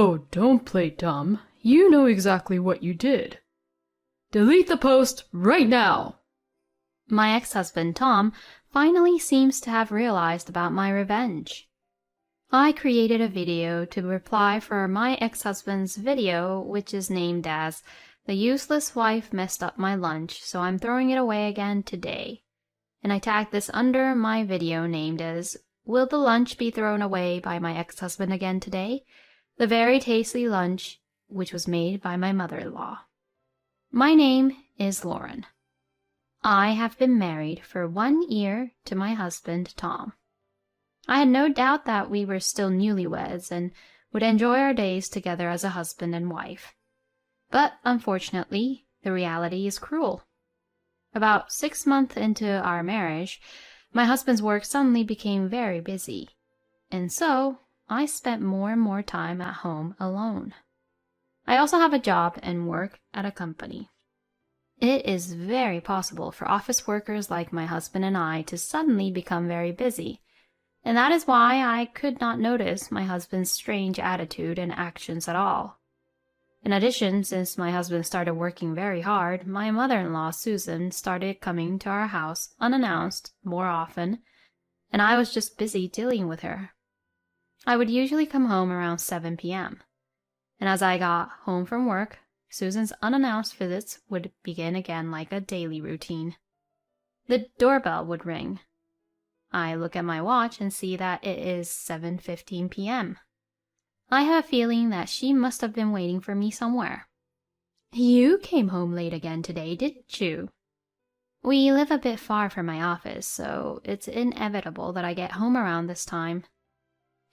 Oh, don't play dumb. You know exactly what you did. Delete the post right now! My ex-husband, Tom, finally seems to have realized about my revenge. I created a video to reply for my ex-husband's video, which is named as "The Useless Wife Messed Up My Lunch, so I'm throwing it away again today." And I tagged this under my video named as "Will the lunch be thrown away by my ex-husband again today? The very tasty lunch which was made by my mother-in-law." My name is Lauren. I have been married for 1 year to my husband, Tom. I had no doubt that we were still newlyweds and would enjoy our days together as a husband and wife. But unfortunately, the reality is cruel. About 6 months into our marriage, my husband's work suddenly became very busy, and so I spent more and more time at home alone. I also have a job and work at a company. It is very possible for office workers like my husband and I to suddenly become very busy, and that is why I could not notice my husband's strange attitude and actions at all. In addition, since my husband started working very hard, my mother-in-law, Susan, started coming to our house unannounced more often, and I was just busy dealing with her. I would usually come home around 7 p.m., and as I got home from work, Susan's unannounced visits would begin again like a daily routine. The doorbell would ring. I look at my watch and see that it is 7:15 p.m. I have a feeling that she must have been waiting for me somewhere. "You came home late again today, didn't you?" We live a bit far from my office, so it's inevitable that I get home around this time.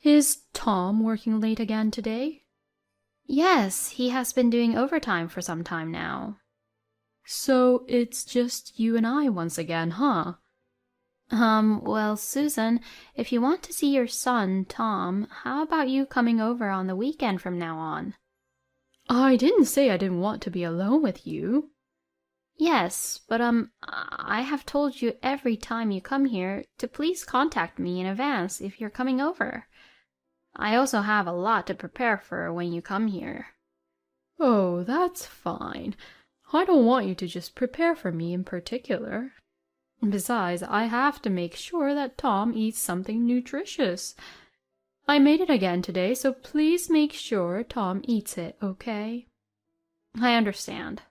Is Tom working late again today? Yes, he has been doing overtime for some time now. So it's just you and I once again, huh? Well, Susan, if you want to see your son, Tom, how about you coming over on the weekend from now on? I didn't say I didn't want to be alone with you. Yes, but, I have told you every time you come here to please contact me in advance if you're coming over. I also have a lot to prepare for when you come here. Oh, that's fine. I don't want you to just prepare for me in particular. Besides, I have to make sure that Tom eats something nutritious. I made it again today, so please make sure Tom eats it, okay? I understand.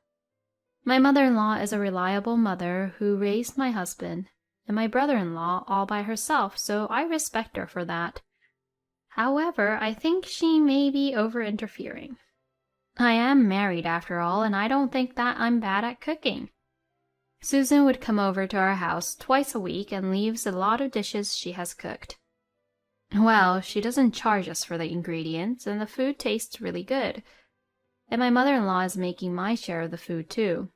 My mother-in-law is a reliable mother who raised my husband and my brother-in-law all by herself, so I respect her for that. However, I think she may be over-interfering. I am married after all, and I don't think that I'm bad at cooking. Susan would come over to our house twice a week and leaves a lot of dishes she has cooked. Well, she doesn't charge us for the ingredients, and the food tastes really good. And my mother-in-law is making my share of the food too.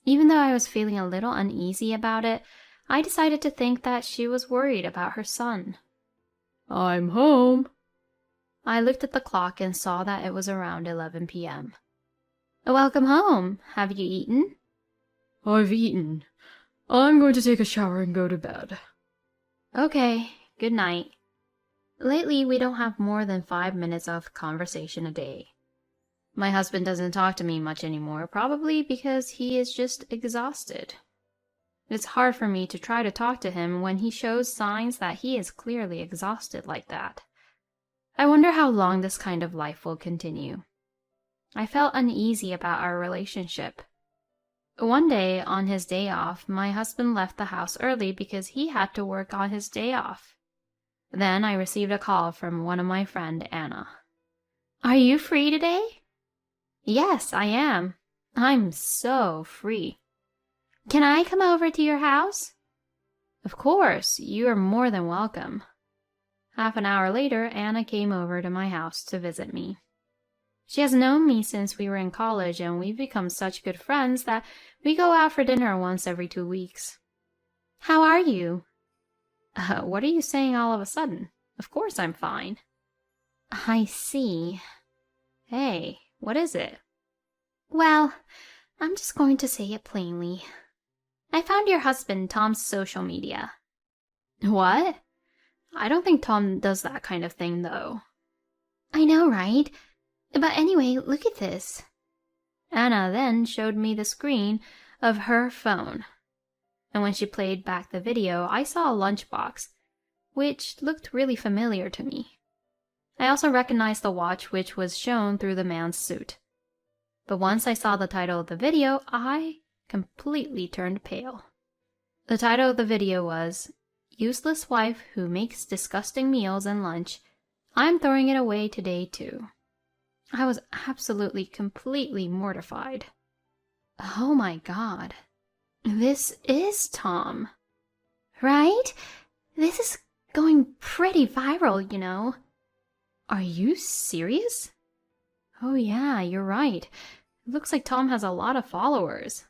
Even though I was feeling a little uneasy about it, I decided to think that she was worried about her son. I'm home. I looked at the clock and saw that it was around 11 p.m. Welcome home. Have you eaten? I've eaten. I'm going to take a shower and go to bed. Okay, good night. Lately, we don't have more than 5 minutes of conversation a day. My husband doesn't talk to me much anymore, probably because he is just exhausted. It's hard for me to try to talk to him when he shows signs that he is clearly exhausted like that. I wonder how long this kind of life will continue. I felt uneasy about our relationship. One day, on his day off, my husband left the house early because he had to work on his day off. Then I received a call from one of my friends, Anna. "Are you free today?" "Yes, I am. I'm so free." "Can I come over to your house?" "Of course, you are more than welcome." Half an hour later, Anna came over to my house to visit me. She has known me since we were in college, and we've become such good friends that we go out for dinner once every 2 weeks. "How are you?" What are you saying all of a sudden? Of course I'm fine." "I see. Hey, what is it?" "Well, I'm just going to say it plainly. I found your husband Tom's social media." "What? I don't think Tom does that kind of thing, though." "I know, right? But anyway, look at this. Anna then showed me the screen of her phone. And when she played back the video, I saw a lunchbox, which looked really familiar to me. I also recognized the watch which was shown through the man's suit. But once I saw the title of the video, I completely turned pale. The title of the video was, "Useless Wife Who Makes Disgusting Meals and Lunch. I'm Throwing It Away Today Too." I was absolutely, completely mortified. Oh my god. This is Tom. Right? This is going pretty viral, you know. Are you serious? Oh yeah, you're right. It looks like Tom has a lot of followers.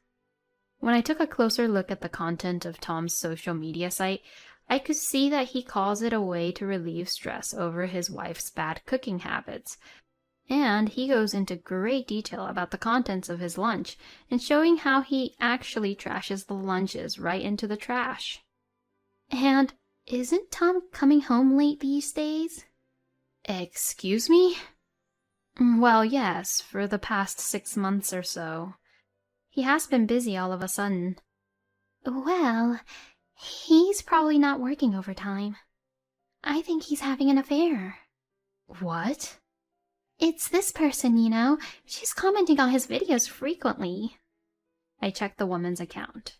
When I took a closer look at the content of Tom's social media site, I could see that he calls it a way to relieve stress over his wife's bad cooking habits. And he goes into great detail about the contents of his lunch and showing how he actually trashes the lunches right into the trash. And isn't Tom coming home late these days? Excuse me? Well, yes, for the past 6 months or so. He has been busy all of a sudden. Well, he's probably not working overtime. I think he's having an affair. What? It's this person, you know. She's commenting on his videos frequently. I checked the woman's account.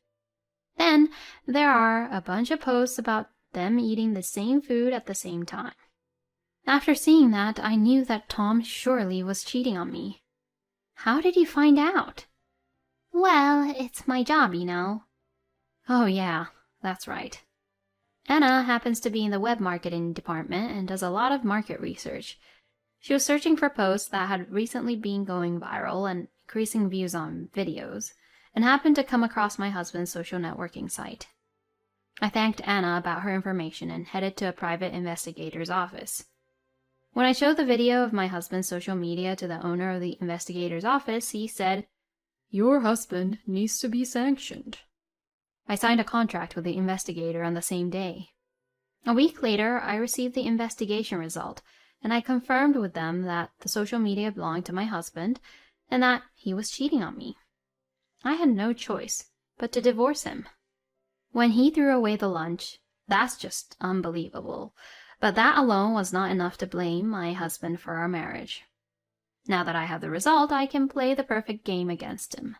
Then there are a bunch of posts about them eating the same food at the same time. After seeing that, I knew that Tom surely was cheating on me. How did you find out? Well, it's my job, you know. Oh yeah, that's right. Anna happens to be in the web marketing department and does a lot of market research. She was searching for posts that had recently been going viral and increasing views on videos, and happened to come across my husband's social networking site. I thanked Anna about her information and headed to a private investigator's office. When I showed the video of my husband's social media to the owner of the investigator's office, he said, "Your husband needs to be sanctioned." I signed a contract with the investigator on the same day. A week later, I received the investigation result, and I confirmed with them that the social media belonged to my husband and that he was cheating on me. I had no choice but to divorce him. When he threw away the lunch, that's just unbelievable. But that alone was not enough to blame my husband for our marriage. Now that I have the result, I can play the perfect game against him.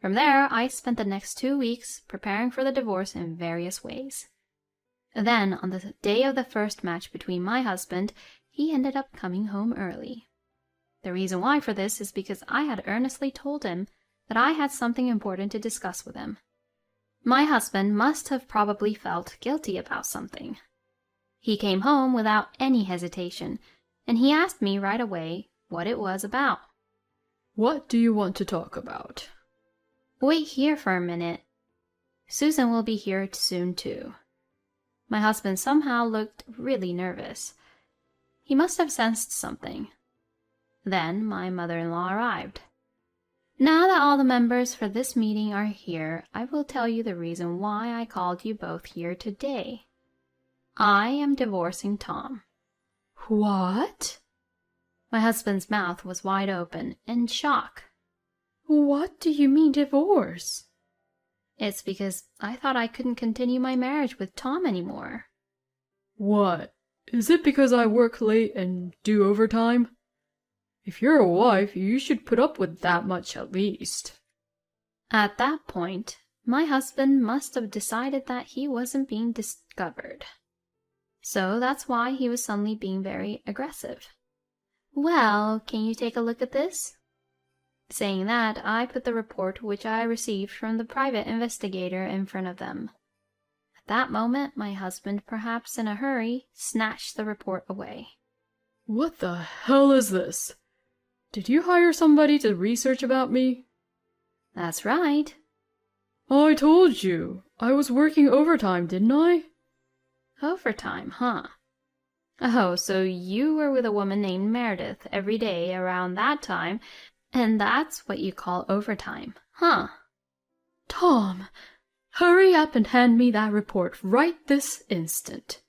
From there, I spent the next 2 weeks preparing for the divorce in various ways. Then, on the day of the first match between my husband, he ended up coming home early. The reason why for this is because I had earnestly told him that I had something important to discuss with him. My husband must have probably felt guilty about something. He came home without any hesitation, and he asked me right away what it was about. "What do you want to talk about?" Wait here for a minute. Susan will be here soon too. My husband somehow looked really nervous. He must have sensed something. Then my mother-in-law arrived. Now that all the members for this meeting are here, I will tell you the reason why I called you both here today. I am divorcing Tom. What? My husband's mouth was wide open in shock. What do you mean divorce? It's because I thought I couldn't continue my marriage with Tom anymore. What? Is it because I work late and do overtime? If you're a wife, you should put up with that much at least. At that point, my husband must have decided that he wasn't being discovered. So that's why he was suddenly being very aggressive. Well, can you take a look at this? Saying that, I put the report which I received from the private investigator in front of them. At that moment, my husband, perhaps in a hurry, snatched the report away. What the hell is this? Did you hire somebody to research about me? That's right. I told you. I was working overtime, didn't I? Overtime, huh? Oh, so you were with a woman named Meredith every day around that time, and that's what you call overtime, huh? Tom, hurry up and hand me that report right this instant.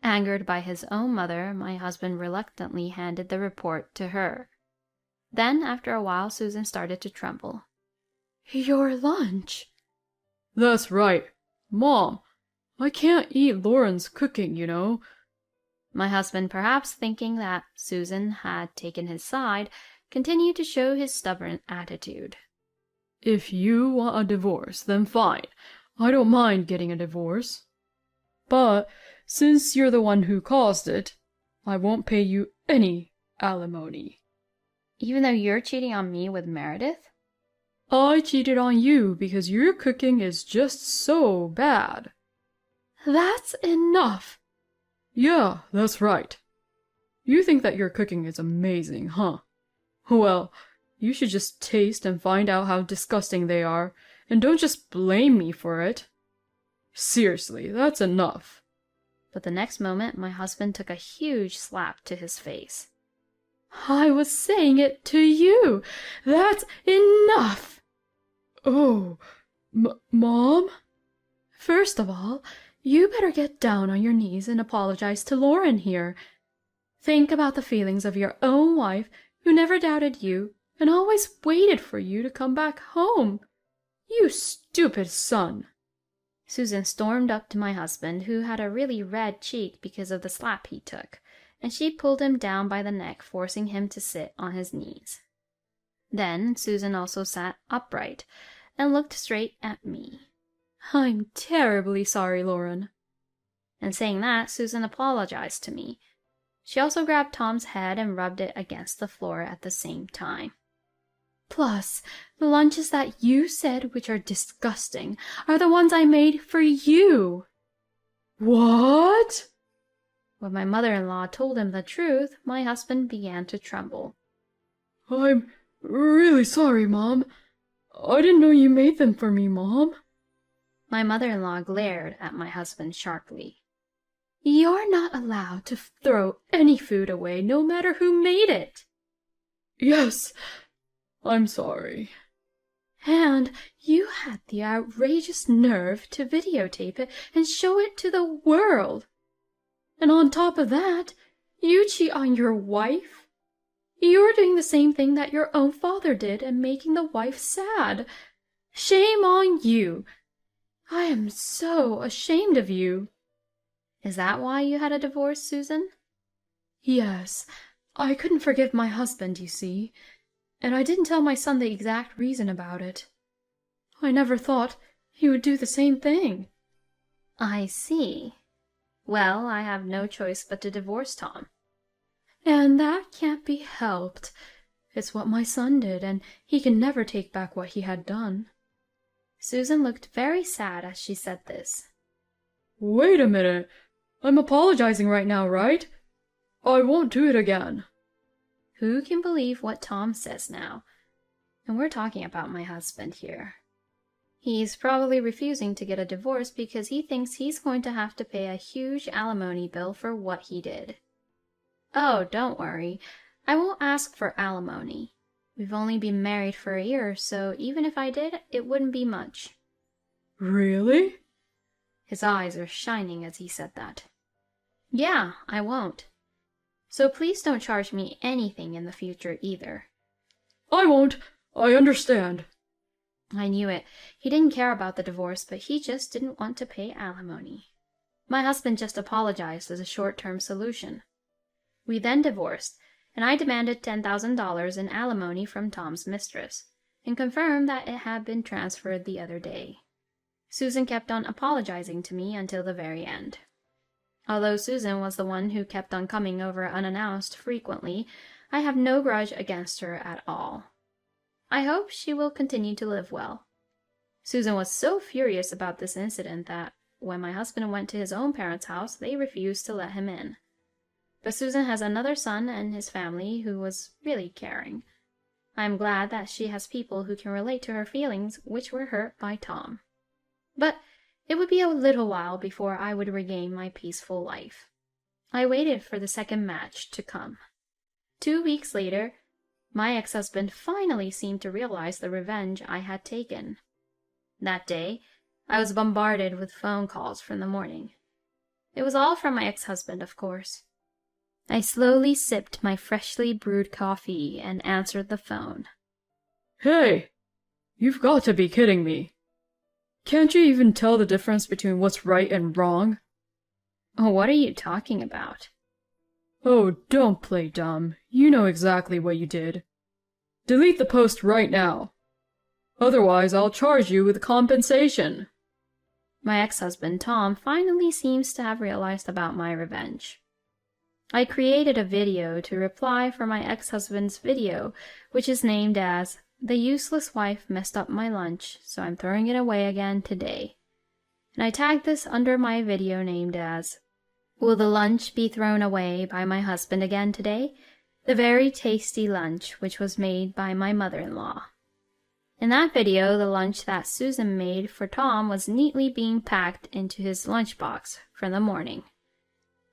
Angered by his own mother, my husband reluctantly handed the report to her. Then, after a while, Susan started to tremble. Your lunch? That's right. Mom, I can't eat Lauren's cooking, you know. My husband, perhaps thinking that Susan had taken his side, continued to show his stubborn attitude. If you want a divorce, then fine. I don't mind getting a divorce. But since you're the one who caused it, I won't pay you any alimony. Even though you're cheating on me with Meredith? I cheated on you because your cooking is just so bad. That's enough. Yeah, that's right. You think that your cooking is amazing, huh? Well, you should just taste and find out how disgusting they are, and don't just blame me for it. Seriously, that's enough. But the next moment, my husband took a huge slap to his face. I was saying it to you. That's enough. Oh, Mom? First of all, you better get down on your knees and apologize to Lauren here. Think about the feelings of your own wife who never doubted you and always waited for you to come back home. You stupid son. Susan stormed up to my husband, who had a really red cheek because of the slap he took, and she pulled him down by the neck, forcing him to sit on his knees. Then Susan also sat upright and looked straight at me. I'm terribly sorry, Lauren. And saying that, Susan apologized to me. She also grabbed Tom's head and rubbed it against the floor at the same time. Plus, the lunches that you said, which are disgusting, are the ones I made for you. What? When my mother-in-law told him the truth, my husband began to tremble. I'm really sorry, Mom. I didn't know you made them for me, Mom. My mother-in-law glared at my husband sharply. You're not allowed to throw any food away, no matter who made it. Yes, I'm sorry. And you had the outrageous nerve to videotape it and show it to the world. And on top of that, you cheat on your wife. You're doing the same thing that your own father did and making the wife sad. Shame on you. I am so ashamed of you. Is that why you had a divorce, Susan? Yes. I couldn't forgive my husband, you see, and I didn't tell my son the exact reason about it. I never thought he would do the same thing. I see. Well, I have no choice but to divorce Tom. And that can't be helped. It's what my son did, and he can never take back what he had done. Susan looked very sad as she said this. Wait a minute. I'm apologizing right now, right? I won't do it again. Who can believe what Tom says now? And we're talking about my husband here. He's probably refusing to get a divorce because he thinks he's going to have to pay a huge alimony bill for what he did. Oh, don't worry. I won't ask for alimony. We've only been married for a year, so even if I did, it wouldn't be much. Really? His eyes are shining as he said that. Yeah, I won't. So please don't charge me anything in the future either. I won't. I understand. I knew it. He didn't care about the divorce, but he just didn't want to pay alimony. My husband just apologized as a short-term solution. We then divorced, and I demanded $10,000 in alimony from Tom's mistress, and confirmed that it had been transferred the other day. Susan kept on apologizing to me until the very end. Although Susan was the one who kept on coming over unannounced frequently, I have no grudge against her at all. I hope she will continue to live well. Susan was so furious about this incident that, when my husband went to his own parents' house, they refused to let him in. But Susan has another son and his family who was really caring. I am glad that she has people who can relate to her feelings, which were hurt by Tom. But it would be a little while before I would regain my peaceful life. I waited for the second match to come. 2 weeks later, my ex-husband finally seemed to realize the revenge I had taken. That day, I was bombarded with phone calls from the morning. It was all from my ex-husband, of course. I slowly sipped my freshly brewed coffee and answered the phone. Hey, you've got to be kidding me. Can't you even tell the difference between what's right and wrong? Oh, what are you talking about? Oh, don't play dumb. You know exactly what you did. Delete the post right now. Otherwise, I'll charge you with compensation. My ex-husband, Tom, finally seems to have realized about my revenge. I created a video to reply for my ex-husband's video, which is named as "The Useless Wife Messed Up My Lunch, so I'm throwing it away again today." And I tagged this under my video named as "Will the lunch be thrown away by my husband again today? The very tasty lunch which was made by my mother-in-law." In that video, the lunch that Susan made for Tom was neatly being packed into his lunchbox for the morning.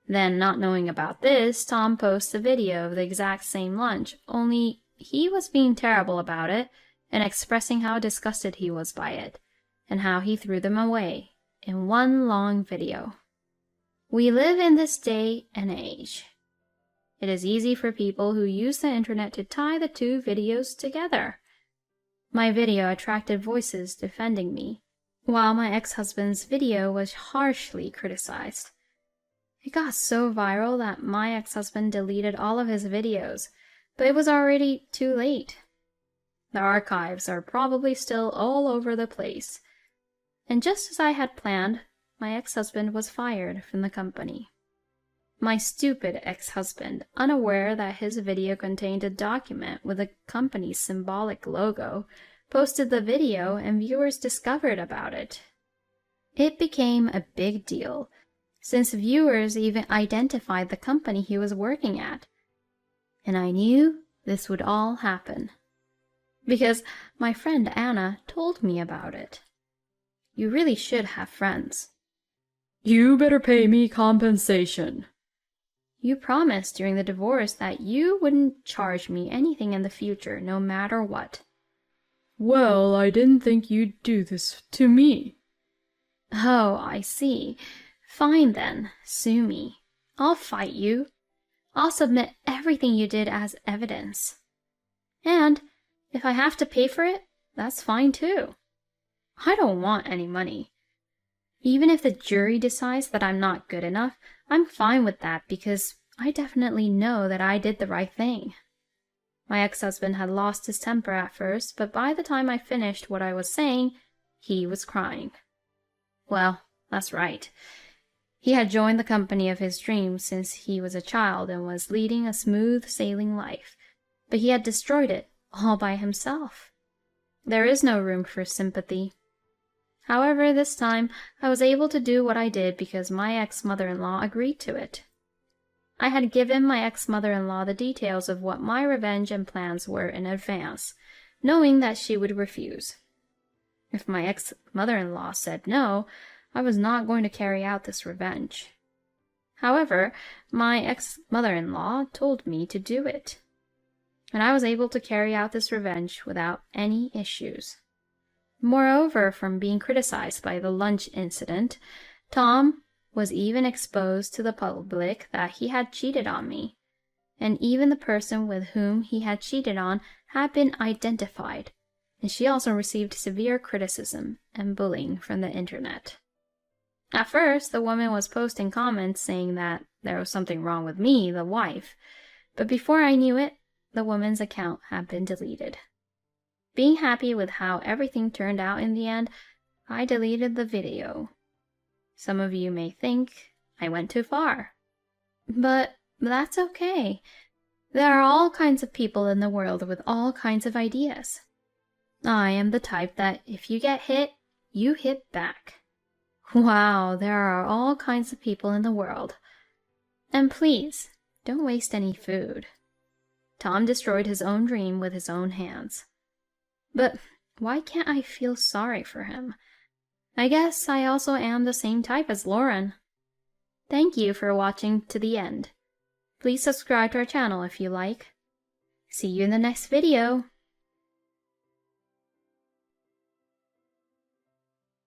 Then, not knowing about this, Tom posts a video of the exact same lunch, only he was being terrible about it and expressing how disgusted he was by it, and how he threw them away, in one long video. We live in this day and age. It is easy for people who use the internet to tie the two videos together. My video attracted voices defending me, while my ex-husband's video was harshly criticized. It got so viral that my ex-husband deleted all of his videos, but it was already too late. The archives are probably still all over the place. And just as I had planned, my ex-husband was fired from the company. My stupid ex-husband, unaware that his video contained a document with the company's symbolic logo, posted the video and viewers discovered about it. It became a big deal, since viewers even identified the company he was working at. And I knew this would all happen, because my friend Anna told me about it. You really should have friends. You better pay me compensation. You promised during the divorce that you wouldn't charge me anything in the future, no matter what. Well, I didn't think you'd do this to me. Oh, I see. Fine then, sue me. I'll fight you. I'll submit everything you did as evidence. And if I have to pay for it, that's fine too. I don't want any money. Even if the jury decides that I'm not good enough, I'm fine with that because I definitely know that I did the right thing. My ex-husband had lost his temper at first, but by the time I finished what I was saying, he was crying. Well, that's right. He had joined the company of his dreams since he was a child and was leading a smooth sailing life, but he had destroyed it all by himself. There is no room for sympathy. However, this time I was able to do what I did because my ex-mother-in-law agreed to it. I had given my ex-mother-in-law the details of what my revenge and plans were in advance, knowing that she would refuse. If my ex-mother-in-law said no, I was not going to carry out this revenge. However, my ex-mother-in-law told me to do it, and I was able to carry out this revenge without any issues. Moreover, from being criticized by the lunch incident, Tom was even exposed to the public that he had cheated on me, and even the person with whom he had cheated on had been identified, and she also received severe criticism and bullying from the internet. At first, the woman was posting comments saying that there was something wrong with me, the wife, but before I knew it, the woman's account had been deleted. Being happy with how everything turned out in the end, I deleted the video. Some of you may think I went too far, but that's okay. There are all kinds of people in the world with all kinds of ideas. I am the type that if you get hit, you hit back. Wow, there are all kinds of people in the world. And please, don't waste any food. Tom destroyed his own dream with his own hands. But why can't I feel sorry for him? I guess I also am the same type as Lauren. Thank you for watching to the end. Please subscribe to our channel if you like. See you in the next video.